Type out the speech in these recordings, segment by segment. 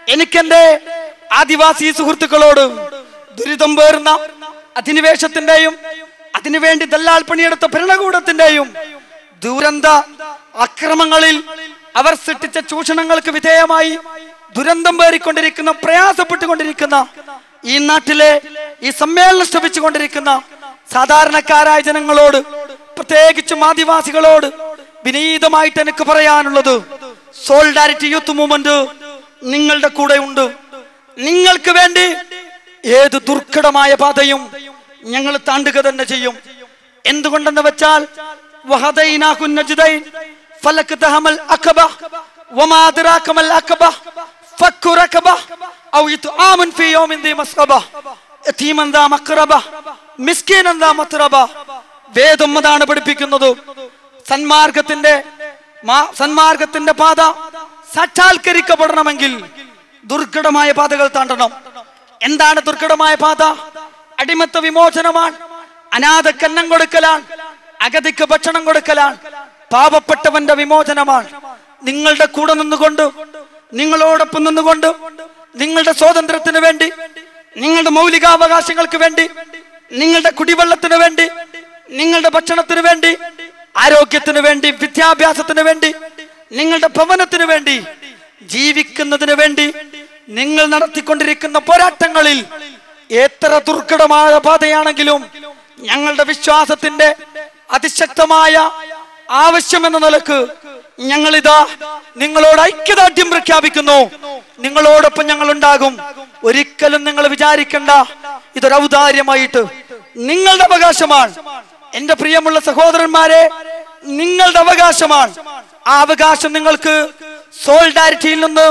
എനിക്കെന്റെ ആദിവാസി സുഹൃത്തുക്കളോട് ദുരിതം പേർന്ന അധിനിവേശത്തിന്റെയും അതിനുവേണ്ടി ദല്ലാൽ പണിയെടുത്ത ഭരണകൂടത്തിന്റെയും ദുരന്ത അക്രമങ്ങളിൽ അവർ സൃഷ്ടിച്ച ചൂഷണങ്ങൾക്ക് വിധേയമായി ദുരന്തം പേറിക്കൊണ്ടിരിക്കുന്ന, പ്രയാസപ്പെട്ടുകൊണ്ടിരിക്കുന്ന ഈ നാട്ടിലെ ഈ സമ്മേളനം ശ്രമിച്ചുകൊണ്ടിരിക്കുന്ന സാധാരണക്കാരായ ജനങ്ങളോട്, പ്രത്യേകിച്ചും ആദിവാസികളോട് വിനീതമായിട്ട് എനിക്ക് പറയാനുള്ളത്, സോളിഡാരിറ്റി യൂത്ത് മൂവ്മെന്റ് നിങ്ങളുടെ കൂടെ ഉണ്ട്. നിങ്ങൾക്ക് വേണ്ടി ഏത് ദുർഘടമായ പാതയും ഞങ്ങൾ താണ്ടുക തന്നെ ചെയ്യും. എന്തുകൊണ്ടെന്ന് വെച്ചാൽ വേദം അതാണ് പഠിപ്പിക്കുന്നത്. സന്മാർഗത്തിന്റെ പാത സാക്ഷാത്കരിക്കപ്പെടണമെങ്കിൽ ദുർഘടമായ പാതകൾ താണ്ടണം. എന്താണ് ദുർഘടമായ പാത? അടിമത്ത വിമോചനമാണ്, അനാഥക്ക് അന്നം കൊടുക്കലാണ്, അഗതിക്ക് ഭക്ഷണം കൊടുക്കലാണ്, പാവപ്പെട്ടവന്റെ വിമോചനമാണ്. നിങ്ങളുടെ കൂടെ നിന്നുകൊണ്ട്, നിങ്ങളോടൊപ്പം നിന്നുകൊണ്ട്, നിങ്ങളുടെ സ്വാതന്ത്ര്യത്തിന് വേണ്ടി, നിങ്ങളുടെ മൗലികാവകാശങ്ങൾക്ക് വേണ്ടി, നിങ്ങളുടെ കുടിവെള്ളത്തിന് വേണ്ടി, നിങ്ങളുടെ ഭക്ഷണത്തിന് വേണ്ടി, ആരോഗ്യത്തിന് വേണ്ടി, വിദ്യാഭ്യാസത്തിന് വേണ്ടി, നിങ്ങളുടെ ഭവനത്തിന് വേണ്ടി, ജീവിക്കുന്നതിന് വേണ്ടി നിങ്ങൾ നടത്തിക്കൊണ്ടിരിക്കുന്ന പോരാട്ടങ്ങളിൽ എത്ര ദുർഘടമായ പാതയാണെങ്കിലും ഞങ്ങളുടെ വിശ്വാസത്തിന്റെ അതിശക്തമായ ആവശ്യം എന്ന നിലക്ക് ഞങ്ങളിതാ നിങ്ങളോട് ഐക്യദാർഢ്യം പ്രഖ്യാപിക്കുന്നു. നിങ്ങളോടൊപ്പം ഞങ്ങൾ ഉണ്ടാകും. ഒരിക്കലും നിങ്ങൾ വിചാരിക്കണ്ട ഇതൊരു ഔദാര്യമായിട്ട്. നിങ്ങളുടെ അവകാശമാണ് എന്റെ പ്രിയമുള്ള സഹോദരന്മാരെ, നിങ്ങളുടെ അവകാശമാണ്. ആ അവകാശം നിങ്ങൾക്ക് സോളിഡാരിറ്റിയിൽ നിന്ന്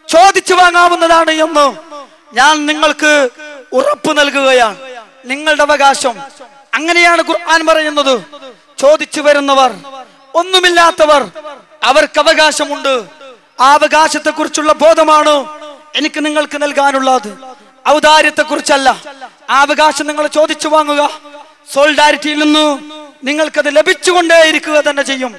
ചോദിച്ചു വാങ്ങാവുന്നതാണ് എന്ന് ഞാൻ നിങ്ങൾക്ക് ഉറപ്പ് നൽകുകയാണ്. നിങ്ങളുടെ അവകാശം അങ്ങനെയാണ് ഖുർആൻ പറയുന്നത്. ചോദിച്ചു വരുന്നവർ, ഒന്നുമില്ലാത്തവർ, അവർക്ക് അവകാശമുണ്ട്. ആ അവകാശത്തെ കുറിച്ചുള്ള ബോധമാണ് എനിക്ക് നിങ്ങൾക്ക് നൽകാനുള്ളത്, ഔദാര്യത്തെ കുറിച്ചല്ല. ആ അവകാശം നിങ്ങൾ ചോദിച്ചു വാങ്ങുക. സോളിഡാരിറ്റിയിൽ നിന്ന് നിങ്ങൾക്കത് ലഭിച്ചുകൊണ്ടേയിരിക്കുക തന്നെ ചെയ്യും.